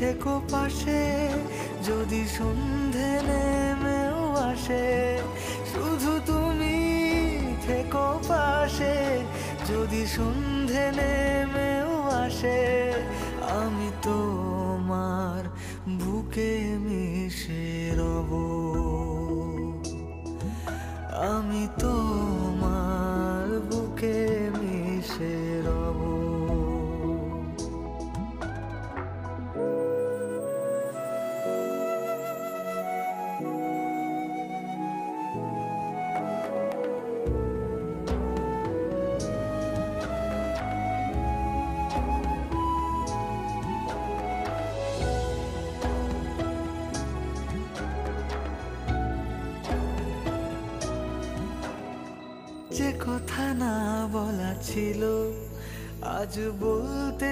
থেকো পাশে, যদি সন্ধে নেমেও আসে। শুধু তুমি থেকো পাশে, যদি সন্ধে নেমেও আসে। আমি তোমার বুকে মিশে রব, আমি তোমার বুকে মিশে রব। যে কথা না বলা ছিল, আজ বলতে